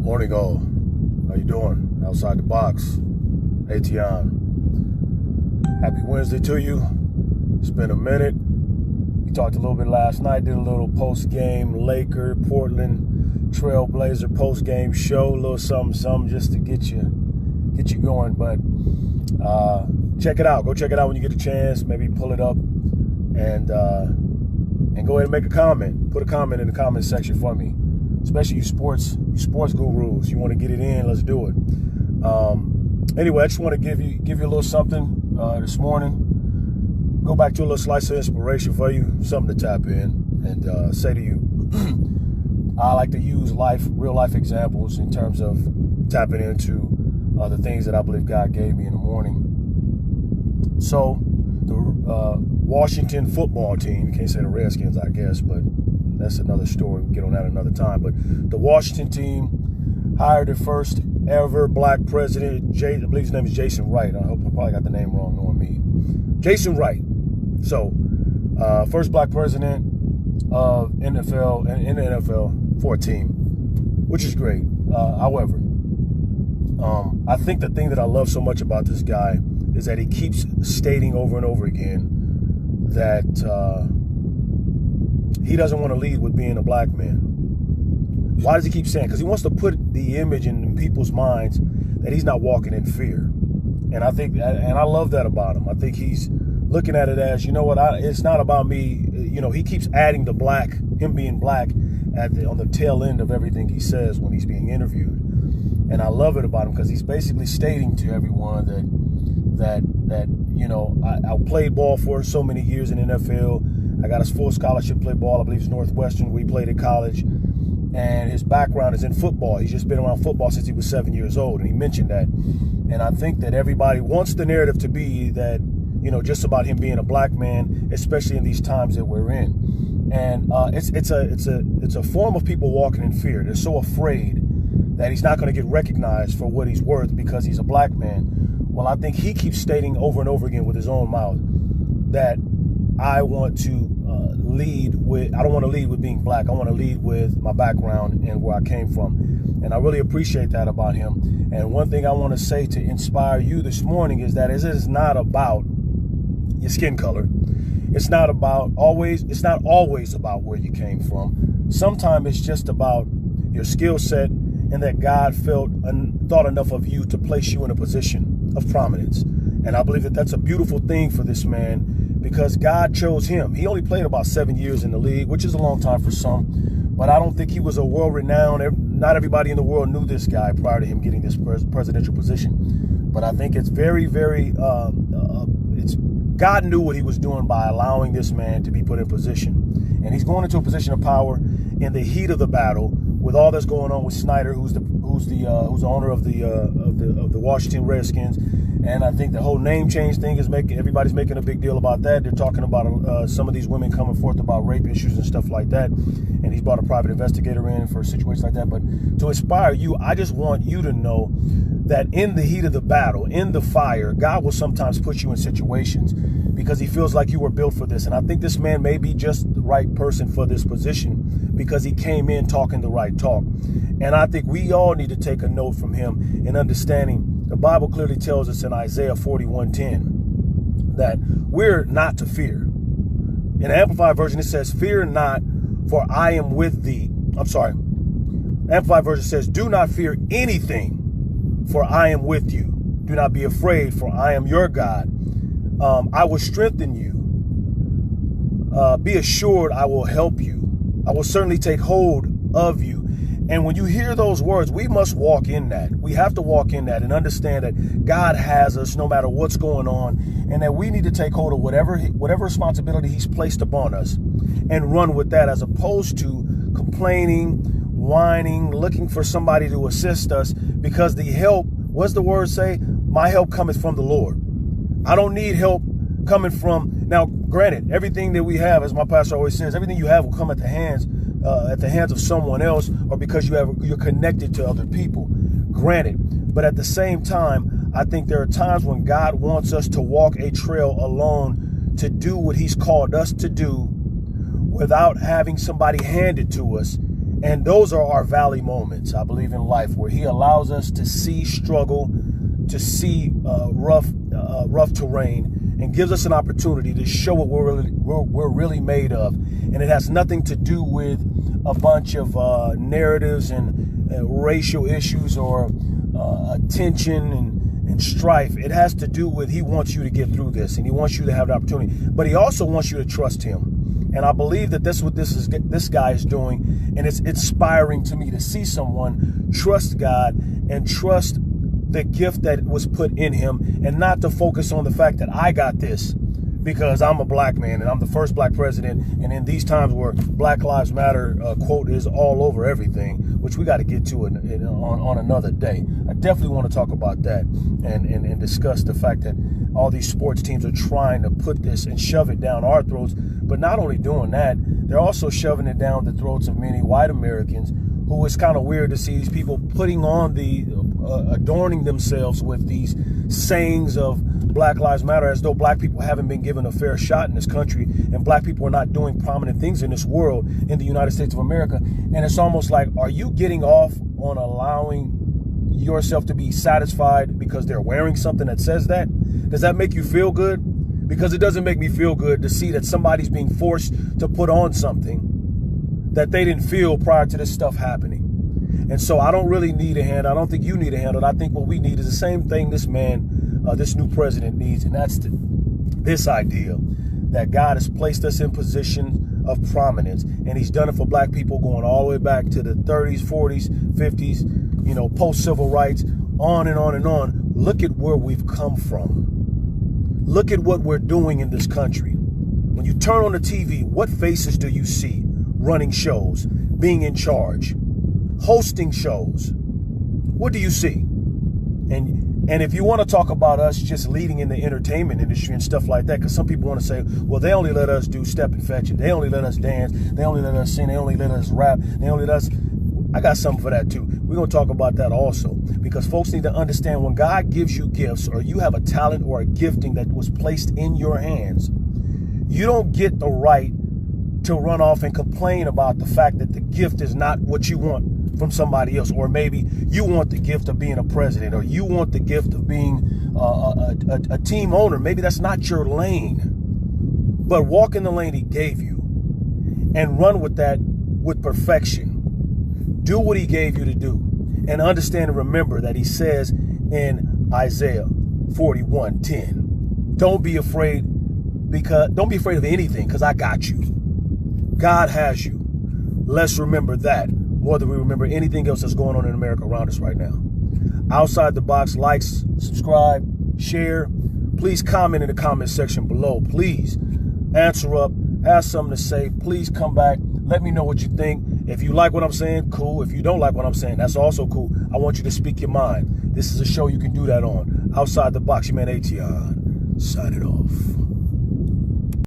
Morning all. How you doing? Outside the box. Ation. Happy Wednesday to you. It's been a minute. We talked a little bit last night, did a little post-game Laker, Portland, Trailblazer post-game show, a little something just to get you going. But check it out. Go check it out when you get a chance. Maybe pull it up and go ahead and make a comment. Put a comment in the comment section for me. Especially you sports gurus. You want to get it in, let's do it. Anyway, I just want to give you a little something this morning. Go back to a little slice of inspiration for you, something to tap in and say to you, I like to use real life examples in terms of tapping into the things that I believe God gave me in the morning. So the Washington football team, you can't say the Redskins, I guess, but that's another story. We'll get on that another time. But the Washington team hired their first ever black president. I believe his name is Jason Wright. I hope I probably got the name wrong, knowing me. Jason Wright. So, first black president of NFL and in the NFL for a team, which is great. However, I think the thing that I love so much about this guy is that he keeps stating over and over again that he doesn't want to lead with being a black man. Why does he keep saying? Because he wants to put the image in people's minds that he's not walking in fear. And I love that about him. I think he's looking at it as, you know what, it's not about me. You know, he keeps adding the black, him being black on the tail end of everything he says when he's being interviewed. And I love it about him because he's basically stating to everyone that you know, I played ball for so many years in the NFL. I got his full scholarship, play ball. I believe it's Northwestern. We played at college. And his background is in football. He's just been around football since he was 7 years old. And he mentioned that. And I think that everybody wants the narrative to be that, you know, just about him being a black man, especially in these times that we're in. And it's a form of people walking in fear. They're so afraid that he's not going to get recognized for what he's worth because he's a black man. Well, I think he keeps stating over and over again with his own mouth that I want to I don't want to lead with being black. I want to lead with my background and where I came from. And I really appreciate that about him. And one thing I want to say to inspire you this morning is that it is not about your skin color. It's not always about where you came from. Sometimes it's just about your skill set and that God thought enough of you to place you in a position of prominence. And I believe that that's a beautiful thing for this man because God chose him. He only played about 7 years in the league, which is a long time for some. But I don't think he was a world-renowned. Not everybody in the world knew this guy prior to him getting this presidential position. But I think it's very, very, God knew what he was doing by allowing this man to be put in position. And he's going into a position of power in the heat of the battle with all that's going on with Snyder, who's the owner of the Washington Redskins. And I think the whole name change thing is everybody's making a big deal about that. They're talking about some of these women coming forth about rape issues and stuff like that. And he's brought a private investigator in for situations like that. But to inspire you, I just want you to know that in the heat of the battle, in the fire, God will sometimes put you in situations because he feels like you were built for this. And I think this man may be just the right person for this position because he came in talking the right talk. And I think we all need to take a note from him in understanding the Bible clearly tells us in Isaiah 41:10 that we're not to fear. In the Amplified Version, it says, fear not, for I am with thee. I'm sorry. Amplified Version says, do not fear anything, for I am with you. Do not be afraid, for I am your God. I will strengthen you. Be assured I will help you. I will certainly take hold of you. And when you hear those words, we must walk in that. We have to walk in that and understand that God has us no matter what's going on, and that we need to take hold of whatever responsibility he's placed upon us and run with that, as opposed to complaining, whining, looking for somebody to assist us, because the help, what's the word say? My help cometh from the Lord. I don't need help coming from, now granted, everything that we have, as my pastor always says, everything you have will come at the hands of someone else, or because you're connected to other people. Granted, but at the same time, I think there are times when God wants us to walk a trail alone to do what he's called us to do without having somebody hand it to us And those are our valley moments, I believe, in life, where he allows us to see struggle, to see rough terrain, and gives us an opportunity to show what we're really made of. And it has nothing to do with a bunch of narratives and racial issues or tension and strife. It has to do with he wants you to get through this, and he wants you to have the opportunity. But he also wants you to trust him. And I believe that that's what this guy is doing. And it's inspiring to me to see someone trust God and trust the gift that was put in him, and not to focus on the fact that I got this because I'm a black man and I'm the first black president. And in these times where Black Lives Matter quote is all over everything, which we got to get to on another day. I definitely want to talk about that and discuss the fact that all these sports teams are trying to put this and shove it down our throats. But not only doing that, they're also shoving it down the throats of many white Americans, who is kind of weird to see these people putting on adorning themselves with these sayings of Black Lives Matter, as though black people haven't been given a fair shot in this country, and black people are not doing prominent things in this world, in the United States of America. And it's almost like, are you getting off on allowing yourself to be satisfied because they're wearing something that says that? Does that make you feel good? Because it doesn't make me feel good to see that somebody's being forced to put on something that they didn't feel prior to this stuff happening. And so I don't really need a hand. I don't think you need a hand. I think what we need is the same thing this man, this new president needs. And that's this idea that God has placed us in position of prominence. And he's done it for black people going all the way back to the 30s, 40s, 50s, post-civil rights, on and on and on. Look at where we've come from. Look at what we're doing in this country. When you turn on the TV, what faces do you see running shows, being in charge, hosting shows? What do you see? And if you want to talk about us just leading in the entertainment industry and stuff like that, because some people want to say, well, they only let us do step and fetch it. They only let us dance. They only let us sing. They only let us rap. They only let us... I got something for that too. We're going to talk about that also, because folks need to understand, when God gives you gifts, or you have a talent or a gifting that was placed in your hands, you don't get the right to run off and complain about the fact that the gift is not what you want from somebody else. Or maybe you want the gift of being a president, or you want the gift of being a team owner. Maybe that's not your lane, but walk in the lane he gave you and run with that with perfection. Do what he gave you to do, and understand and remember that he says in Isaiah 41:10, don't be afraid of anything, because I got you. God has you. Let's remember that more than we remember anything else that's going on in America around us right now. Outside the Box, like, subscribe, share. Please comment in the comment section below. Please answer up, have something to say. Please come back. Let me know what you think. If you like what I'm saying, cool. If you don't like what I'm saying, that's also cool. I want you to speak your mind. This is a show you can do that on. Outside the Box, your man Ation, signing off.